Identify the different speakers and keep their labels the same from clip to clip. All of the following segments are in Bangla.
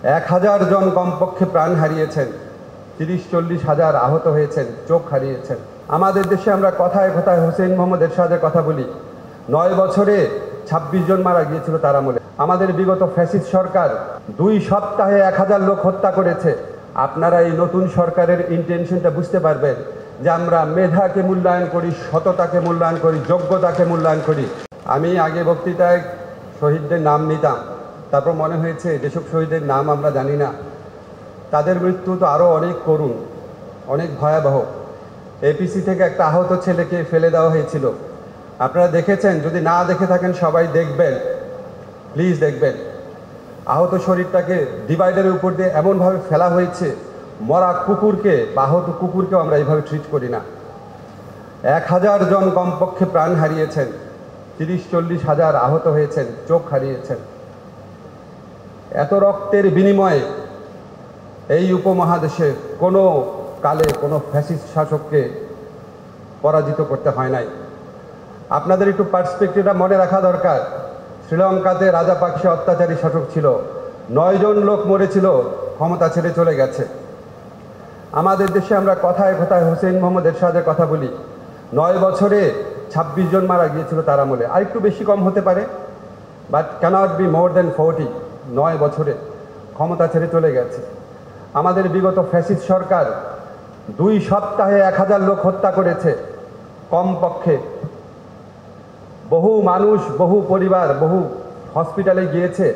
Speaker 1: 1000 জন কমপক্ষে প্রাণ হারিয়েছেন, 30-40 হাজার আহত হয়েছেন, চোখ হারিয়েছেন। আমাদের দেশে আমরা কথায় কথায় হোসেন মোহাম্মদ এরশাদের কথা বলি। 9 বছরে 26 জন মারা গিয়েছিল তার আমলে। আমাদের বিগত ফ্যাসিস্ট সরকার 2 সপ্তাহে 1000 লোক হত্যা করেছে। আপনারা এই নতুন সরকারের ইন্টেনশনটা বুঝতে পারবেন যে আমরা মেধাকে মূল্যায়ন করি, সততাকে মূল্যায়ন করি, যোগ্যতাকে মূল্যায়ন করি। আমি আগে বক্তৃতায় শহীদদের নাম নিতাম, তারপর মনে হয়েছে যেসব শহীদের নাম আমরা জানি না, তাদের মৃত্যু তো আরও অনেক করুণ, অনেক ভয়াবহ। এপিসি থেকে একটা আহত ছেলেকে ফেলে দেওয়া হয়েছিল, আপনারা দেখেছেন। যদি না দেখে থাকেন সবাই দেখবেন, প্লিজ দেখবেন। আহত শরীরটাকে ডিভাইডারের উপর দিয়ে এমনভাবে ফেলা হয়েছে, মরা কুকুরকে বা আহত কুকুরকেও আমরা এইভাবে ট্রিট করি না। 1000 জন কমপক্ষে প্রাণ হারিয়েছেন, 30-40 হাজার আহত হয়েছেন, চোখ হারিয়েছেন। এত রক্তের বিনিময়ে এই উপমহাদেশে কোনো কালে কোনো ফ্যাসিস্ট শাসককে পরাজিত করতে হয় নাই। আপনাদের একটু পার্সপেক্টিভটা মনে রাখা দরকার। শ্রীলঙ্কাতে রাজাপাকসে অত্যাচারী শাসক ছিল, 9 জন লোক মরেছিল, ক্ষমতা ছেড়ে চলে গেছে। আমাদের দেশে আমরা কথায় কথায় হোসেন মোহাম্মদ এরশাদের কথা বলি। 9 বছরে 26 জন মারা গিয়েছিল তার আমলে। আর একটু বেশি কম হতে পারে, বাট ক্যানট বি মোর দেন 40। 9 বছরে ক্ষমতা ছেড়ে চলে গেছে। আমাদের বিগত ফ্যাসিস্ট সরকার 2 সপ্তাহে 1000 লোক হত্যা করেছে কমপক্ষে। বহু মানুষ, বহু পরিবার, বহু হসপিটালে গিয়েছে।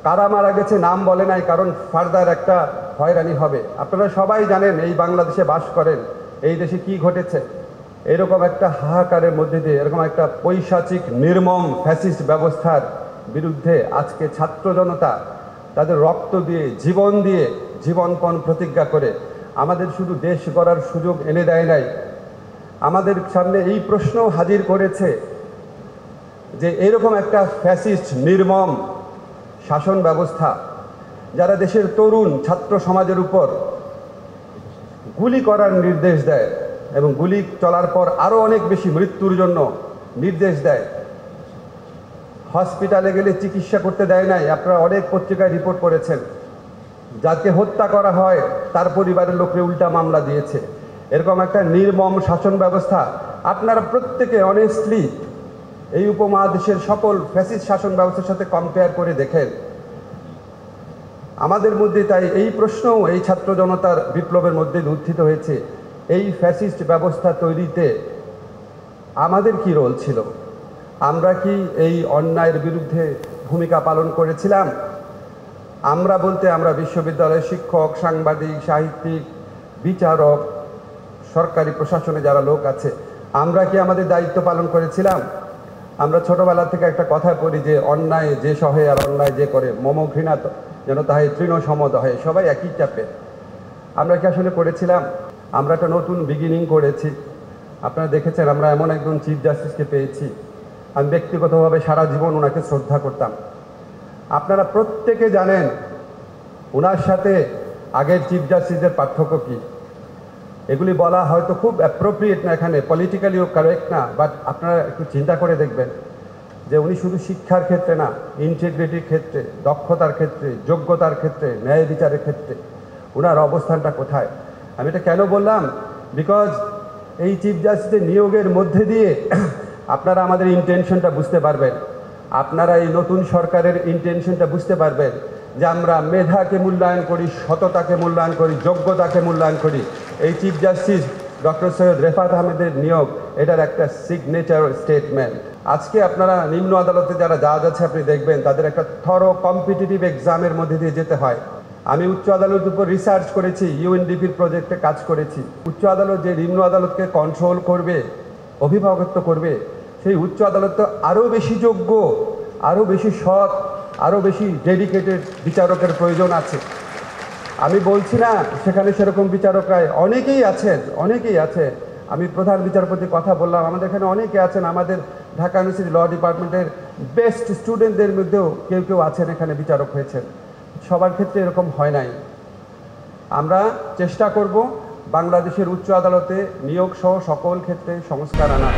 Speaker 1: কারা মারা গেছে নাম বলে নাই, কারণ ফার্দার একটা হয়রানি হবে। আপনারা সবাই জানেন, এই বাংলাদেশে বাস করেন, এই দেশে কি ঘটেছে। এরকম একটা হাহাকারের মধ্যে দিয়ে, এরকম একটা পৈশাচিক নির্মম ফ্যাসিস্ট ব্যবস্থার বিরুদ্ধে আজকে ছাত্র জনতা তাদের রক্ত দিয়ে, জীবনপণ প্রতিজ্ঞা করে আমাদের শুধু দেশ গড়ার সুযোগ এনে দেয় নাই, আমাদের সামনে এই প্রশ্নও হাজির করেছে যে এরকম একটা ফ্যাসিস্ট নির্মম শাসন ব্যবস্থা, যারা দেশের তরুণ ছাত্র সমাজের উপর গুলি করার নির্দেশ দেয় এবং গুলি চলার পর আরও অনেক বেশি মৃত্যুর জন্য নির্দেশ দেয়, হসপিটালে গেলে চিকিৎসা করতে দেয় নাই। আপনারা অনেক পত্রিকায় রিপোর্ট করেছেন, যাকে হত্যা করা হয় তার পরিবারের লোককে উল্টা মামলা দিয়েছে। এরকম একটা নির্মম শাসন ব্যবস্থা আপনারা প্রত্যেকে অনেস্টলি এই উপমহাদেশের সকল ফ্যাসিস্ট শাসন ব্যবস্থার সাথে কম্পেয়ার করে দেখেন। আমাদের মধ্যে তাই এই প্রশ্নও এই ছাত্র জনতার বিপ্লবের মধ্যে উত্থিত হয়েছে, এই ফ্যাসিস্ট ব্যবস্থা তৈরিতে আমাদের কি রোল ছিল? আমরা কি এই অন্যায়ের বিরুদ্ধে ভূমিকা পালন করেছিলাম? আমরা বলতে আমরা বিশ্ববিদ্যালয়ের শিক্ষক, সাংবাদিক, সাহিত্যিক, বিচারক, সরকারি প্রশাসনে যারা লোক আছে, আমরা কি আমাদের দায়িত্ব পালন করেছিলাম? আমরা ছোটবেলা থেকে একটা কথা পড়ি যে অন্যায় যে সহে আর অন্যায় যে করে মম ঘৃণা যেন তাহাই তৃণ সমদ হয়, সবাই একই চাপে। আমরা কি আসলে করেছিলাম? আমরা একটা নতুন বিগিনিং করেছি। আপনারা দেখেছেন আমরা এমন একজন চিফ জাস্টিসকে পেয়েছি, আমি ব্যক্তিগতভাবে সারা জীবন ওনাকে শ্রদ্ধা করতাম। আপনারা প্রত্যেকে জানেন ওনার সাথে আগের চিফ জাস্টিসের পার্থক্য কী। এগুলি বলা হয়তো খুব অ্যাপ্রোপ্রিয়েট না, এখানে পলিটিক্যালিও কারেক্ট না, বাট আপনারা একটু চিন্তা করে দেখবেন যে উনি শুধু শিক্ষার ক্ষেত্রে না, ইন্টিগ্রিটির ক্ষেত্রে, দক্ষতার ক্ষেত্রে, যোগ্যতার ক্ষেত্রে, ন্যায় বিচারের ক্ষেত্রে ওনার অবস্থানটা কোথায়। আমি এটা কেন বললাম, বিকজ এই চিফ জাস্টিসের নিয়োগের মধ্যে দিয়ে আপনারা আমাদের ইন্টেনশনটা বুঝতে পারবেন, আপনারা এই নতুন সরকারের ইন্টেনশনটা বুঝতে পারবেন যে আমরা মেধাকে মূল্যায়ন করি, সততাকে মূল্যায়ন করি, যোগ্যতাকে মূল্যায়ন করি। এই chief justice doctor Syed Refat আহমেদের নিয়োগ এটার একটা সিগনেচার স্টেটমেন্ট। আজকে আপনারা নিম্ন আদালতে যারা জাজ আছে আপনি দেখবেন তাদের একটা থরো কম্পিটিটিভ এক্সামের মধ্যে দিয়ে যেতে হয়। আমি উচ্চ আদালতের উপর রিসার্চ করেছি, ইউএনডিপির প্রজেক্টে কাজ করেছি। উচ্চ আদালত যে নিম্ন আদালতকে কন্ট্রোল করবে, অভিভাবকত্ব করবে, সেই উচ্চ আদালত তো আরও বেশি যোগ্য, আরও বেশি সৎ, আরও বেশি ডেডিকেটেড বিচারকের প্রয়োজন আছে। আমি বলছি না সেখানে সেরকম বিচারকরা অনেকেই আছেন, অনেকেই আছে। আমি প্রধান বিচারপতির কথা বললাম, আমাদের এখানে অনেকে আছেন, আমাদের ঢাকা ইউনিভার্সিটি ল ডিপার্টমেন্টের বেস্ট স্টুডেন্টদের মধ্যেও কেউ কেউ আছেন এখানে বিচারক হয়েছেন। সবার ক্ষেত্রে এরকম হয় নাই। আমরা চেষ্টা করব বাংলাদেশের উচ্চ আদালতে নিয়োগ সহ সকল ক্ষেত্রে সংস্কার আনা।